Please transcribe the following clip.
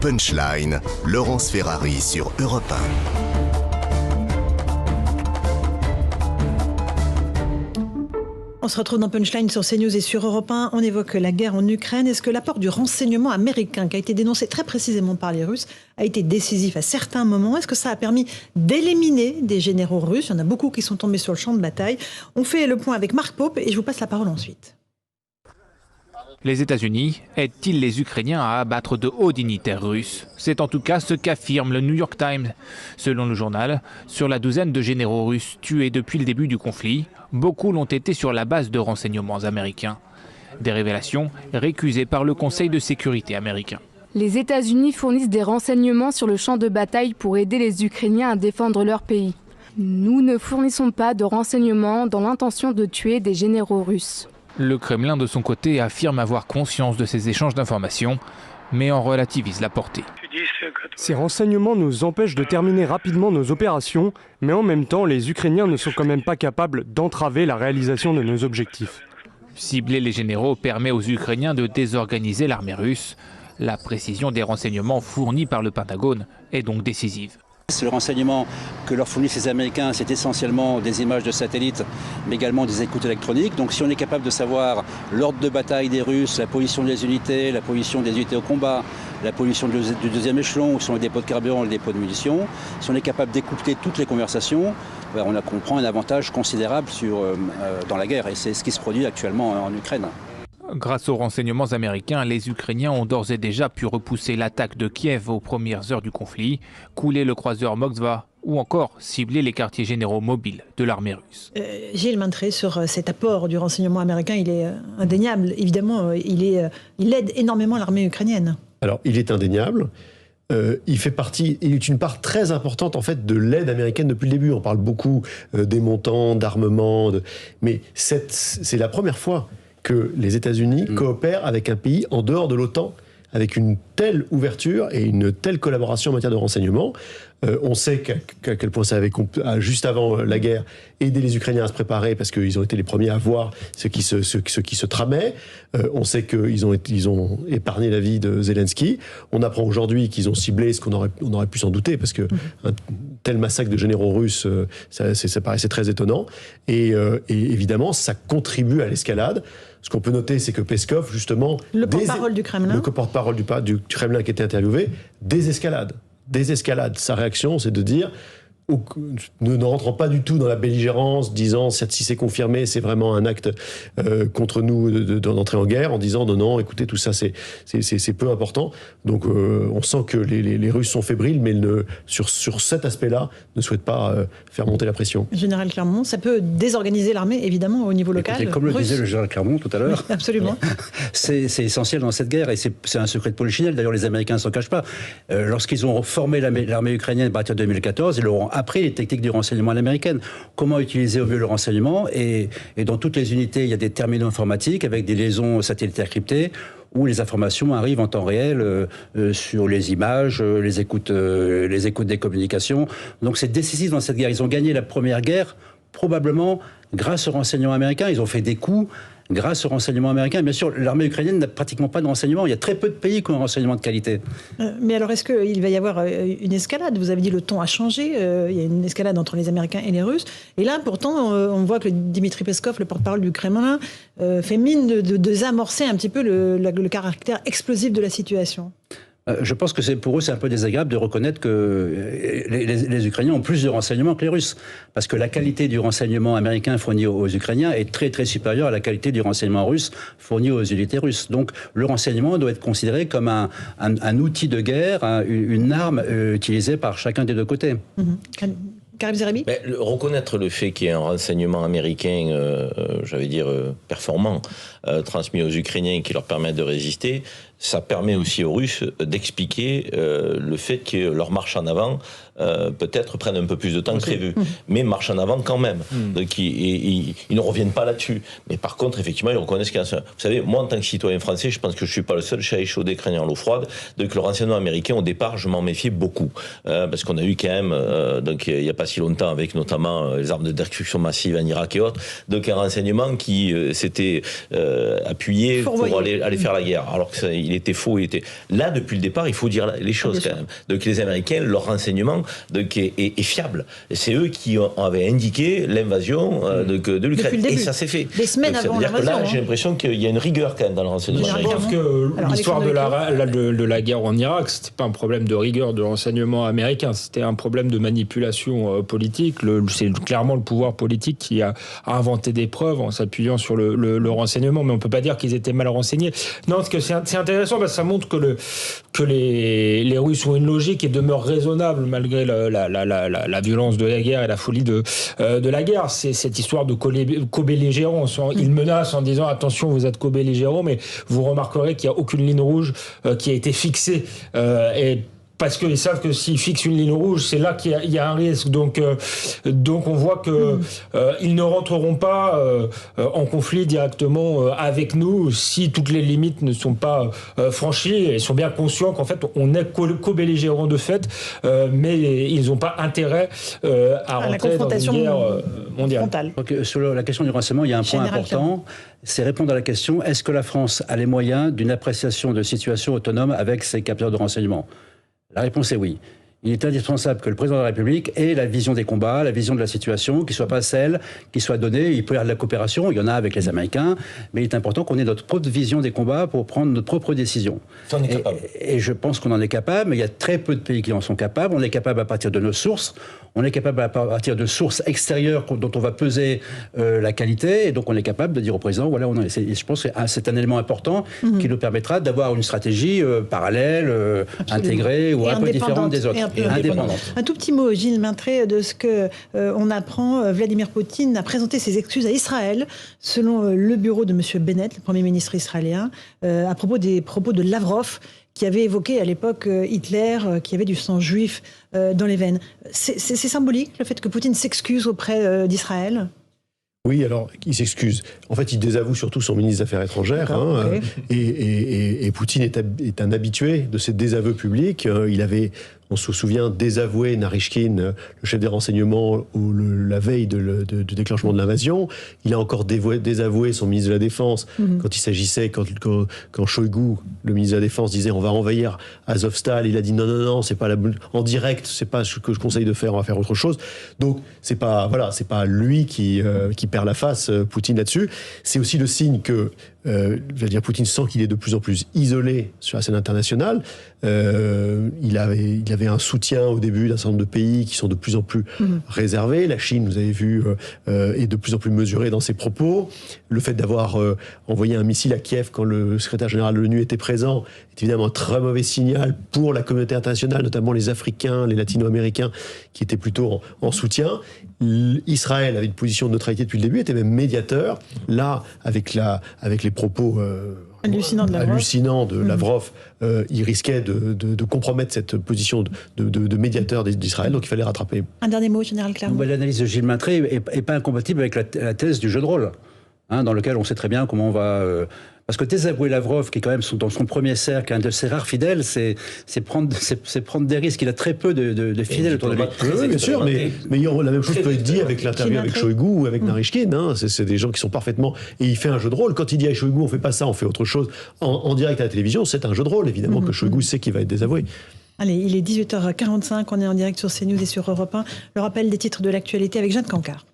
Punchline, Laurence Ferrari sur Europe 1. On se retrouve dans Punchline sur CNews et sur Europe 1. On évoque la guerre en Ukraine. Est-ce que l'apport du renseignement américain, qui a été dénoncé très précisément par les Russes, a été décisif à certains moments? Est-ce que ça a permis d'éliminer des généraux russes? Il y en a beaucoup qui sont tombés sur le champ de bataille. On fait le point avec Marc Pope et je vous passe la parole ensuite. Les États-Unis aident-ils les Ukrainiens à abattre de hauts dignitaires russes? C'est en tout cas ce qu'affirme le New York Times. Selon le journal, sur la douzaine de généraux russes tués depuis le début du conflit, beaucoup l'ont été sur la base de renseignements américains. Des révélations récusées par le Conseil de sécurité américain. Les États-Unis fournissent des renseignements sur le champ de bataille pour aider les Ukrainiens à défendre leur pays. Nous ne fournissons pas de renseignements dans l'intention de tuer des généraux russes. Le Kremlin, de son côté, affirme avoir conscience de ces échanges d'informations, mais en relativise la portée. Ces renseignements nous empêchent de terminer rapidement nos opérations, mais en même temps, les Ukrainiens ne sont quand même pas capables d'entraver la réalisation de nos objectifs. Cibler les généraux permet aux Ukrainiens de désorganiser l'armée russe. La précision des renseignements fournis par le Pentagone est donc décisive. Le renseignement que leur fournissent les Américains, c'est essentiellement des images de satellites, mais également des écoutes électroniques. Donc si on est capable de savoir l'ordre de bataille des Russes, la position des unités, la position des unités au combat, la position du deuxième échelon, où sont les dépôts de carburant et les dépôts de munitions, si on est capable d'écouter toutes les conversations, on prend un avantage considérable dans la guerre. Et c'est ce qui se produit actuellement en Ukraine. Grâce aux renseignements américains, les Ukrainiens ont d'ores et déjà pu repousser l'attaque de Kiev aux premières heures du conflit, couler le croiseur Moskva ou encore cibler les quartiers généraux mobiles de l'armée russe. Gilles Maintré, sur cet apport du renseignement américain, il est indéniable. Évidemment, il aide énormément l'armée ukrainienne. Alors, il est indéniable. Il est une part très importante en fait de l'aide américaine depuis le début. On parle beaucoup des montants, d'armement, mais c'est la première fois que les États-Unis coopèrent avec un pays en dehors de l'OTAN, avec une telle ouverture et une telle collaboration en matière de renseignement. On sait à quel point ça avait, juste avant la guerre, aidé les Ukrainiens à se préparer parce qu'ils ont été les premiers à voir ce qui se tramait. On sait qu'ils ont épargné la vie de Zelensky. On apprend aujourd'hui qu'ils ont ciblé ce qu'on aurait pu s'en douter parce que un tel massacre de généraux russes, ça paraissait très étonnant. Et évidemment, ça contribue à l'escalade. Ce qu'on peut noter, c'est que Peskov, justement... Le porte-parole du Kremlin. Le porte-parole du Kremlin qui était interviewé, désescalade. Sa réaction, c'est de dire... ne rentrant pas du tout dans la belligérance, disant si c'est confirmé, c'est vraiment un acte contre nous d'entrer en guerre, en disant non, écoutez, tout ça c'est peu important. Donc on sent que les Russes sont fébriles, mais sur cet aspect-là, ne souhaitent pas faire monter la pression. Général Clermont, ça peut désorganiser l'armée, évidemment, au niveau local. Écoutez, comme le disait le général Clermont tout à l'heure, oui, absolument. c'est essentiel dans cette guerre, et c'est un secret de polichinelle. D'ailleurs, les Américains ne s'en cachent pas. Lorsqu'ils ont formé l'armée ukrainienne à partir de 2014, ils l'auront appris les techniques du renseignement à l'américaine. Comment utiliser au mieux le renseignement, et dans toutes les unités, il y a des terminaux informatiques avec des liaisons satellitaires cryptées où les informations arrivent en temps réel sur les images, les écoutes des communications. Donc c'est décisif dans cette guerre. Ils ont gagné la première guerre probablement grâce au renseignement américain. Ils ont fait des coups grâce au renseignement américain. Bien sûr, l'armée ukrainienne n'a pratiquement pas de renseignement. Il y a très peu de pays qui ont un renseignement de qualité. Mais alors, est-ce qu'il va y avoir une escalade? Vous avez dit le ton a changé. Il y a une escalade entre les Américains et les Russes. Et là, pourtant, on voit que Dmitri Peskov, le porte-parole du Kremlin, fait mine de désamorcer un petit peu le caractère explosif de la situation. Je pense que pour eux, c'est un peu désagréable de reconnaître que les Ukrainiens ont plus de renseignements que les Russes. Parce que la qualité du renseignement américain fourni aux Ukrainiens est très très supérieure à la qualité du renseignement russe fourni aux unités russes. Donc le renseignement doit être considéré comme un outil de guerre, une arme utilisée par chacun des deux côtés. Karim Zeribi ? Reconnaître le fait qu'il y ait un renseignement américain, performant, transmis aux Ukrainiens qui leur permet de résister, ça permet aussi aux Russes d'expliquer le fait que leur marche en avant peut-être prenne un peu plus de temps que prévu, mais marche en avant quand même. Donc ils ne reviennent pas là-dessus. Mais par contre, effectivement, ils reconnaissent qu'il y a un... Vous savez, moi, en tant que citoyen français, je pense que je ne suis pas le seul chat échaudé craignant l'eau froide. Donc le renseignement américain, au départ, je m'en méfiais beaucoup. Parce qu'on a eu quand même, donc il n'y a pas si longtemps, avec notamment les armes de destruction massive en Irak et autres, donc un renseignement qui s'était appuyé pour aller faire la guerre. Alors qu'il il était faux. Là, depuis le départ, il faut dire les choses quand même. Donc les Américains, leur renseignement est fiable. C'est eux qui avaient indiqué l'invasion de l'Ukraine. Et ça s'est fait. Des semaines avant l'invasion. Là, j'ai l'impression qu'il y a une rigueur quand même dans le renseignement américain. Je pense que l'histoire de la guerre en Irak, c'était pas un problème de rigueur de renseignement américain, c'était un problème de manipulation politique. C'est clairement le pouvoir politique qui a inventé des preuves en s'appuyant sur le renseignement, mais on peut pas dire qu'ils étaient mal renseignés. Non, parce que c'est intéressant, parce que ça montre que les Russes ont une logique et demeurent raisonnables malgré la violence de la guerre et la folie de la guerre. C'est cette histoire de co-belligérance. Ils menacent en disant attention, vous êtes co-belligérants, mais vous remarquerez qu'il n'y a aucune ligne rouge qui a été fixée. Et parce qu'ils savent que s'ils fixent une ligne rouge, c'est là qu'il y a un risque. Donc on voit que ils ne rentreront pas en conflit directement avec nous si toutes les limites ne sont pas franchies. Ils sont bien conscients qu'en fait, on est co-belligérants de fait, mais ils n'ont pas intérêt à rentrer dans une guerre mondiale. Donc, sur la question du renseignement, il y a un point important, c'est répondre à la question, est-ce que la France a les moyens d'une appréciation de situation autonome avec ses capteurs de renseignement ? La réponse est oui. Il est indispensable que le président de la République ait la vision des combats, la vision de la situation, qui ne soit pas celle qui soit donnée. Il peut y avoir de la coopération, il y en a avec les Américains, mais il est important qu'on ait notre propre vision des combats pour prendre notre propre décision. Ça, on est capable. Et je pense qu'on en est capable, mais il y a très peu de pays qui en sont capables. On est capable à partir de nos sources, on est capable à partir de sources extérieures dont on va peser la qualité, et donc on est capable de dire au président, voilà, on en est. Je pense que c'est un élément important qui nous permettra d'avoir une stratégie parallèle, intégrée ou un peu différente des autres. Indépendante. Un tout petit mot, Gilles Maintré, de ce que on apprend. Vladimir Poutine a présenté ses excuses à Israël, selon le bureau de M. Bennett, le Premier ministre israélien, à propos des propos de Lavrov, qui avait évoqué à l'époque Hitler, qui avait du sang juif dans les veines. C'est symbolique, le fait que Poutine s'excuse auprès d'Israël ? Oui, alors, il s'excuse. En fait, il désavoue surtout son ministre des Affaires étrangères. Okay. Et Poutine est un habitué de ces désaveux publics. Il avait, on se souvient, désavoué Narishkin, le chef des renseignements, la veille du déclenchement de l'invasion. Il a encore désavoué son ministre de la Défense quand il s'agissait, quand Shoigu, le ministre de la Défense, disait on va envahir Azovstal. Il a dit non, c'est pas en direct, c'est pas ce que je conseille de faire, on va faire autre chose. Donc, c'est pas lui qui perd la face, Poutine, là-dessus. C'est aussi le signe que Vladimir Poutine sent qu'il est de plus en plus isolé sur la scène internationale. Il avait un soutien au début d'un certain nombre de pays qui sont de plus en plus réservés. La Chine, vous avez vu, est de plus en plus mesurée dans ses propos. Le fait d'avoir envoyé un missile à Kiev quand le secrétaire général de l'ONU était présent est évidemment un très mauvais signal pour la communauté internationale, notamment les Africains, les Latino-Américains, qui étaient plutôt en soutien. Israël avait une position de neutralité depuis le début, était même médiateur. Là, avec les propos hallucinants de Lavrov, il risquait de compromettre cette position de médiateur d'Israël, donc il fallait rattraper. Un dernier mot, Général Clermont. L'analyse de Gilles Maintré n'est pas incompatible avec la thèse du jeu de rôle, dans lequel on sait très bien comment on va... Parce que désavouer Lavrov, qui est quand même dans son premier cercle, un de ses rares fidèles, c'est prendre des risques. Il a très peu de fidèles autour de lui. Oui, bien sûr, mais la même chose peut être dit avec l'interview avec Shoigu ou avec Narishkin. C'est des gens qui sont parfaitement... Et il fait un jeu de rôle. Quand il dit à Shoigu, on fait pas ça, on fait autre chose, en direct à la télévision, c'est un jeu de rôle, évidemment, que Shoigu sait qu'il va être désavoué. Allez, il est 18h45, on est en direct sur CNews et sur Europe 1. Le rappel des titres de l'actualité avec Jeanne Cancard.